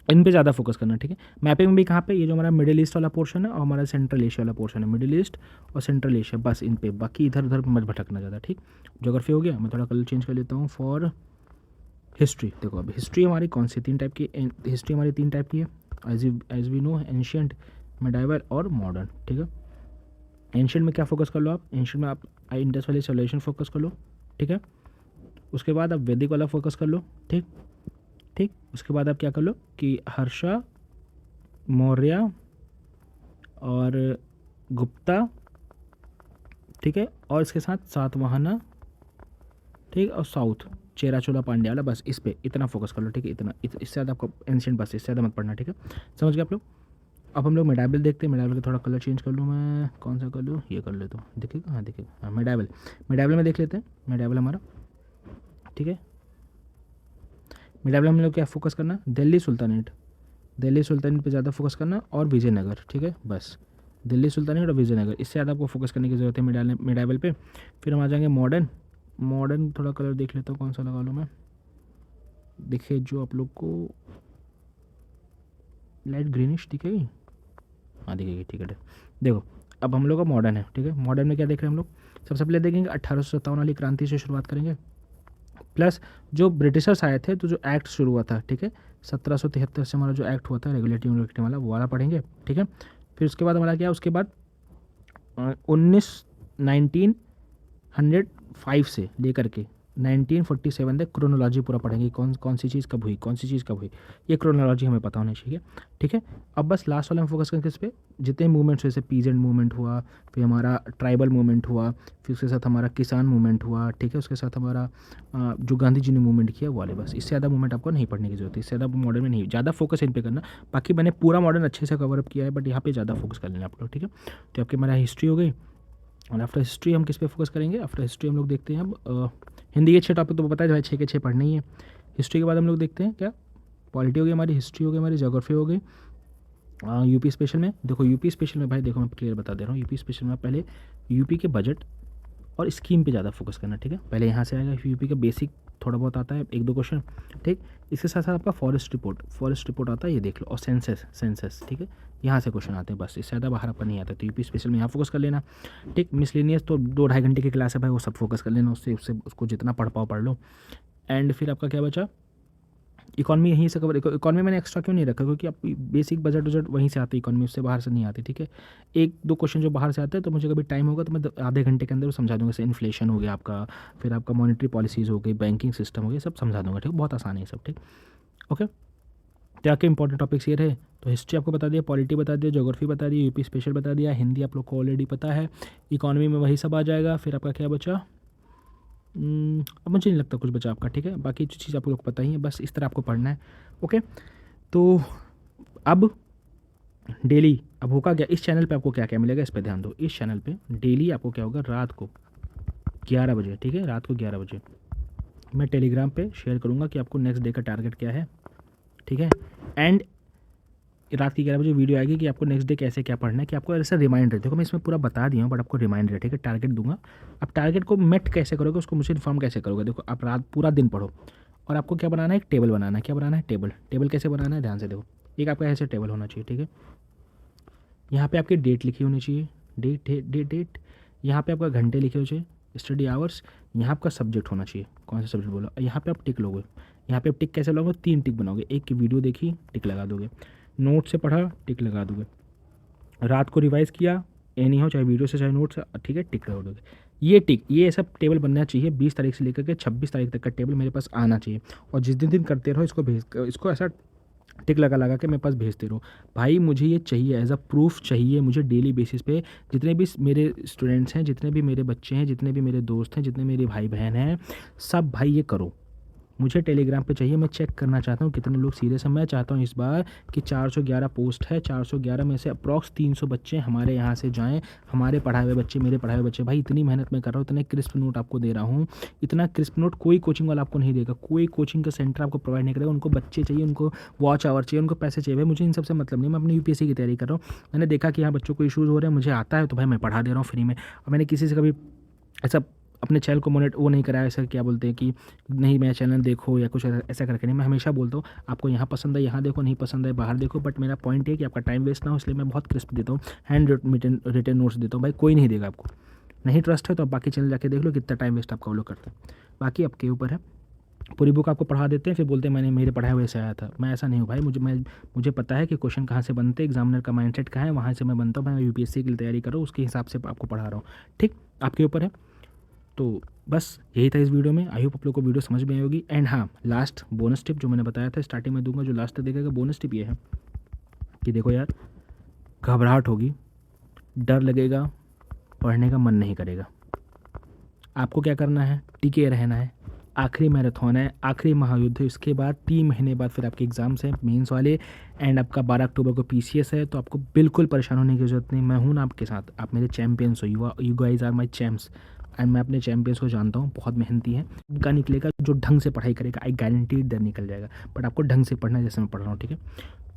इन पे ज़्यादा फोकस करना, ठीक है। मैपिंग में भी कहाँ पे, ये जो हमारा मिडिल ईस्ट वाला पोर्शन है और हमारा सेंट्रल एशिया वाला पोर्शन है, मिडिल ईस्ट और सेंट्रल एशिया, बस इन पे, बाकी इधर उधर मत भटकना ज़्यादा, ठीक। ज्योग्राफी हो गया, मैं थोड़ा कलर चेंज कर लेता हूँ फॉर हिस्ट्री। देखो अब हिस्ट्री हमारी कौन सी तीन टाइप की, हिस्ट्री हमारी तीन टाइप की है, as we know, ancient, medieval और मॉडर्न, ठीक है। एंशियंट में क्या फोकस कर लो आप, एंशियंट में आप इंडस वाली सिविलाइजेशन फोकस कर लो, ठीक है। उसके बाद आप वैदिक वाला फोकस कर लो, ठीक, ठीक। उसके बाद आप क्या कर लो कि हर्षा, मौर्य और गुप्ता, ठीक है, और इसके साथ सातवाहना, ठीक, और साउथ चेरा चोला पांड्या वाला, बस इस पे इतना फोकस कर लो, ठीक है, इतना, इससे ज़्यादा आपको एंशियंट, बस इससे ज़्यादा मत पढ़ना, ठीक है, समझ गए आप लोग। अब हम लोग मेडाइवल देखते हैं, मेडाइवल का थोड़ा कलर चेंज कर लूँ, मैं कौन सा कर लूँ, ये कर लेता हूँ, देखिएगा, हाँ देखिएगा, हाँ मेडाइवल में देख लेते हैं, मेडाइवल हमारा, ठीक है। मेडाइवल हम लोग क्या फोकस करना, दिल्ली सुल्तानेट पे ज़्यादा फोकस करना, और विजयनगर, ठीक है, बस दिल्ली सुल्तानेट और विजयनगर, इससे ज़्यादा आपको फोकस करने की ज़रूरत है मेडाइवल पे। फिर हम आ जाएंगे मॉडर्न थोड़ा कलर देख लेता हूँ, कौन सा लगा लूँ मैं, देखिए जो आप लोग को लाइट ग्रीनिश दिखेगी, हाँ दिखेगी, ठीक है। देखो अब हम लोग का मॉडर्न है, ठीक है। मॉडर्न में क्या देख रहे हैं हम लोग, सबसे पहले देखेंगे 1857 वाली क्रांति से शुरुआत करेंगे, प्लस जो ब्रिटिशर्स आए थे तो जो एक्ट शुरू हुआ था, ठीक है, 1773 से हमारा जो एक्ट हुआ था रेगुलेटिंग वाला, वो वाला पढ़ेंगे, ठीक है। फिर उसके बाद हमारा क्या, उसके बाद 1905 से लेकर के 1947 तक क्रोनोलॉजी पूरा पढ़ेंगे, कौन सी चीज़ कब हुई, ये क्रोनोलॉजी हमें पता होनी चाहिए, ठीक है। अब बस लास्ट वाला हम फोकस करेंगे किस पे, जितने मूवमेंट्स, जैसे पीजेंट मूवमेंट हुआ, फिर हमारा ट्राइबल मूवमेंट हुआ, फिर उसके साथ हमारा किसान मूवमेंट हुआ, ठीक है, उसके साथ हमारा जो गांधी जी ने मूवमेंट किया वो वाले, बस इससे ज़्यादा मूवमेंट आपको नहीं पढ़ने की जरूरत है, इससे ज़्यादा मॉडर्न में नहीं, ज़्यादा फोकस इन पे करना। बाकी मैंने पूरा मॉडर्न अच्छे से कवर अप किया है, बट यहाँ पे ज़्यादा फोकस कर लेना आप लोग, ठीक है। तो आपकी हमारा हिस्ट्री हो गई, और आफ्टर हिस्ट्री हम किस पे फोकस करेंगे? आफ्टर हिस्ट्री हम लोग देखते हैं अब हिंदी के 6 टॉपिक तो पता है भाई, 6 के 6 पढ़ने ही है। हिस्ट्री के बाद हम लोग देखते हैं क्या, पॉलिटी हो गई हमारी, हिस्ट्री हो गई हमारी, ज्योग्राफी हो गई। यूपी स्पेशल में देखो, यूपी स्पेशल में भाई देखो मैं क्लियर बता दे रहा हूँ, यूपी स्पेशल में पहले यूपी के बजट और स्कीम पे ज़्यादा फोकस करना, ठीक है। पहले यहाँ से आएगा, यूपी का बेसिक थोड़ा बहुत आता है, 1-2 क्वेश्चन, ठीक। इसके साथ साथ आपका फॉरेस्ट रिपोर्ट आता है, ये देख लो, और सेंसस, ठीक है। यहाँ से क्वेश्चन आते हैं बस, इससे ज़्यादा बाहर अपन नहीं आता। तो यूपी स्पेशल में यहाँ फोकस कर लेना, ठीक। मिसलेनियस तो 2-2.5 घंटे की क्लास है भाई, वो सब फोकस कर लेना, उससे उसको जितना पढ़ पाओ पढ़ लो। एंड फिर आपका क्या बचा, इकॉनमी यहीं से कवर। इकॉनमी मैंने एक्स्ट्रा क्यों नहीं रखा, क्योंकि आप बेसिक बजट वहीं से आते हैं, इकॉनमी उससे बाहर से नहीं आती, ठीक है। 1-2 क्वेश्चन जो बाहर से आते हैं, तो मुझे कभी टाइम होगा तो मैं आधे घंटे के अंदर वो समझा दूंगा। जैसे इन्फ्लेशन हो गया आपका, फिर आपका मॉनेटरी पॉलिसीज़ हो गई, बैंकिंग सिस्टम हो गया, सब समझा दूंगा, ठीक। बहुत आसान है सब, ठीक। ओके, क्या क्या इंपॉर्टेंट टॉपिक्स ये रहे, तो हिस्ट्री आपको बता दिया, पॉलिटी बता दिया, ज्योग्राफी बता दिया, यूपी स्पेशल बता दिया, हिंदी आप लोग को ऑलरेडी पता है, इकॉनमी में वही सब आ जाएगा। फिर आपका क्या बचा, अब मुझे नहीं लगता कुछ बचा आपका, ठीक है। बाकी जो चीज़ आप लोग को पता ही है, बस इस तरह आपको पढ़ना है। ओके, तो अब डेली अब होगा क्या, इस चैनल पे आपको क्या क्या मिलेगा, इस पे ध्यान दो। इस चैनल पे डेली आपको क्या होगा, रात को 11 बजे, ठीक है, रात को 11 बजे मैं टेलीग्राम पे शेयर करूँगा कि आपको नेक्स्ट डे का टारगेट क्या है, ठीक है। एंड रात की 11 बजे वीडियो आएगी कि आपको नेक्स्ट डे कैसे क्या पढ़ना है, कि आपको ऐसा रिमाइंडर, देखो मैं इसमें पूरा बता दिया हूँ, बट आपको रिमाइंडर है, ठीक है। टारगेट दूंगा, अब टारगेट को मेट कैसे करोगे, उसको मुझे इन्फॉर्म कैसे करोगे। देखो आप रात पूरा दिन पढ़ो, और आपको क्या बनाना है, एक टेबल बनाना है। क्या बनाना है, टेबल कैसे बनाना है, ध्यान से देखो। एक आपका ऐसे टेबल होना चाहिए, ठीक है। यहाँ पे आपकी डेट लिखी होनी चाहिए, डेट। यहाँ पे आपका घंटे लिखे होने चाहिए, स्टडी आवर्स। यहाँ आपका सब्जेक्ट होना चाहिए, कौन सा सब्जेक्ट बोला। यहाँ पे आप टिक लोगे, यहाँ पे आप टिक कैसे लगाओगे, 3 टिक बनाओगे। एक की वीडियो देखी, टिक लगा दोगे। नोट से पढ़ा, टिक लगा दोगे। रात को रिवाइज़ किया, एनी हो, चाहे वीडियो से चाहे नोट से, ठीक है, टिक लगा दोगे। ये टिक, ये सब टेबल बनना चाहिए। 20 तारीख से लेकर के 26 तारीख तक का टेबल मेरे पास आना चाहिए। और जिस दिन करते रहो, इसको ऐसा टिक लगा के मेरे पास भेजते रहो। भाई मुझे ये चाहिए, एज अ प्रूफ चाहिए मुझे डेली बेसिस पे। जितने भी मेरे स्टूडेंट्स हैं, जितने भी मेरे बच्चे हैं, जितने भी मेरे दोस्त हैं, जितने मेरे भाई बहन हैं, सब भाई ये करो। मुझे टेलीग्राम पे चाहिए, मैं चेक करना चाहता हूँ कितने लोग सीरियस हैं। मैं चाहता हूँ इस बार कि 411 पोस्ट है, 411 में से अप्रॉक्स 300 बच्चे हमारे यहाँ से जाएँ, हमारे पढ़ाए हुए बच्चे, मेरे पढ़ाए हुए बच्चे। भाई इतनी मेहनत मैं कर रहा हूँ, इतने क्रिस्प नोट आपको दे रहा हूँ, इतना क्रिस्प नोट कोई कोचिंग वाला आपको नहीं देगा, कोई कोचिंग का सेंटर आपको प्रोवाइड नहीं करेगा। उनको बच्चे चाहिए, उनको वॉच आवर चाहिए, उनको पैसे चाहिए। भाई मुझे इन सबसे मतलब नहीं, मैं अपनी यूपीएससी की तैयारी कर रहा हूँ। मैंने देखा कि यहाँ बच्चों को इशूज़ हो रहे हैं, मुझे आता है, तो भाई मैं पढ़ा दे रहा हूँ फ्री में। और मैंने किसी से कभी ऐसा अपने चैनल को वो नहीं कराया, ऐसा क्या बोलते हैं कि नहीं मेरा चैनल देखो या कुछ ऐसा करके नहीं। मैं हमेशा बोलता हूँ आपको यहाँ पसंद है यहाँ देखो, नहीं पसंद है बाहर देखो, बट मेरा पॉइंट ये है कि आपका टाइम वेस्ट ना हो, इसलिए मैं बहुत क्रिस्प देता हूँ, हैंड रिटन नोट्स देता हूँ। भाई कोई नहीं देगा आपको, नहीं ट्रस्ट है तो आप बाकी चैनल जाके देख लो कितना टाइम वेस्ट आपका वो लोग करते हैं। बाकी आपके ऊपर है। पूरी बुक आपको पढ़ा देते हैं, फिर बोलते हैं मैंने मेरे पढ़ाए हुए से आया था। मैं ऐसा नहीं हूँ भाई, मुझे पता है कि क्वेश्चन कहाँ से बनते हैं, एग्जामिनर का माइंडसेट कहाँ है, वहाँ से मैं बनता हूँ। मैं यूपीएससी की तैयारी करो, उसके हिसाब से आपको पढ़ा रहा हूँ, ठीक। आपके ऊपर है। तो बस यही था इस वीडियो में। आई होप आप लोग को वीडियो समझ में आई होगी। एंड हाँ, लास्ट बोनस टिप जो मैंने बताया था स्टार्टिंग में दूंगा, जो लास्ट तक देखेगा, बोनस टिप ये है कि देखो यार, घबराहट होगी, डर लगेगा, पढ़ने का मन नहीं करेगा। आपको क्या करना है, टिके रहना है। आखिरी मैराथन है, आखिरी महायुद्ध है। इसके बाद 3 महीने बाद फिर आपके एग्ज़ाम्स हैं मेंस वाले, एंड आपका 12 अक्टूबर को पीसीएस है। तो आपको बिल्कुल परेशान होने की ज़रूरत नहीं, मैं हूँ ना आपके साथ, आप मेरे चैम्पियंस हो, you guys are my champs. And मैं अपने चैम्पियंस को जानता हूँ, बहुत मेहनती है। उनका निकलेगा जो ढंग से पढ़ाई करेगा, आई गारंटी इट निकल जाएगा। बट आपको ढंग से पढ़ना है, जैसे मैं पढ़ रहा हूँ, ठीक है।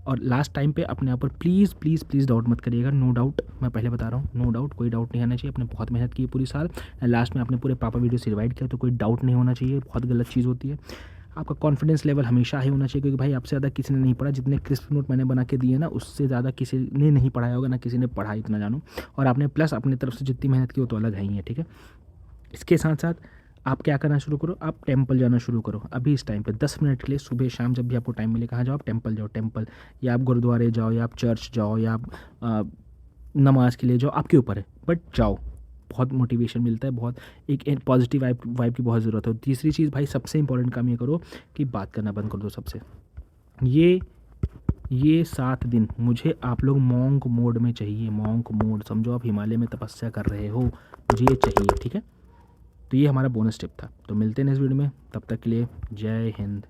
और लास्ट टाइम पे अपने ऊपर प्लीज़ प्लीज़ प्लीज़ डाउट मत करिएगा। नो डाउट, मैं पहले बता रहा हूँ, नो डाउट, कोई डाउट नहीं आना चाहिए। आपने बहुत मेहनत की है पूरी साल, लास्ट में आपने पूरे पापा वीडियो से रिवाइड किया, तो कोई डाउट नहीं होना चाहिए, बहुत गलत चीज़ होती है। आपका कॉन्फिडेंस लेवल हमेशा ही होना चाहिए, क्योंकि भाई आपसे ज़्यादा किसी ने नहीं पढ़ा। जितने क्रिस्प नोट मैंने बना के दिए ना, उससे ज़्यादा किसी ने नहीं पढ़ाया होगा, ना किसी ने पढ़ा, इतना जानो। और आपने प्लस अपनी तरफ से जितनी मेहनत की वो तो अलग है ही है, ठीक है। इसके साथ साथ आप क्या करना शुरू करो, आप टेंपल जाना शुरू करो। अभी इस टाइम पे 10 मिनट के लिए सुबह शाम जब भी आपको टाइम मिले, कहाँ जाओ, आप टेंपल जाओ। टेंपल या आप गुरुद्वारे जाओ, या आप चर्च जाओ, या आप नमाज के लिए जाओ, आपके ऊपर है, बट जाओ। बहुत मोटिवेशन मिलता है, बहुत एक पॉजिटिव वाइब की बहुत ज़रूरत है। तीसरी चीज़ भाई, सबसे इंपॉर्टेंट काम ये करो कि बात करना बंद कर दो सबसे। ये 7 दिन मुझे आप लोग मॉन्क मोड में चाहिए। मॉन्क मोड समझो, आप हिमालय में तपस्या कर रहे हो, मुझे ये चाहिए, ठीक है। तो ये हमारा बोनस टिप था। तो मिलते हैं नेक्स्ट वीडियो में, तब तक के लिए जय हिंद।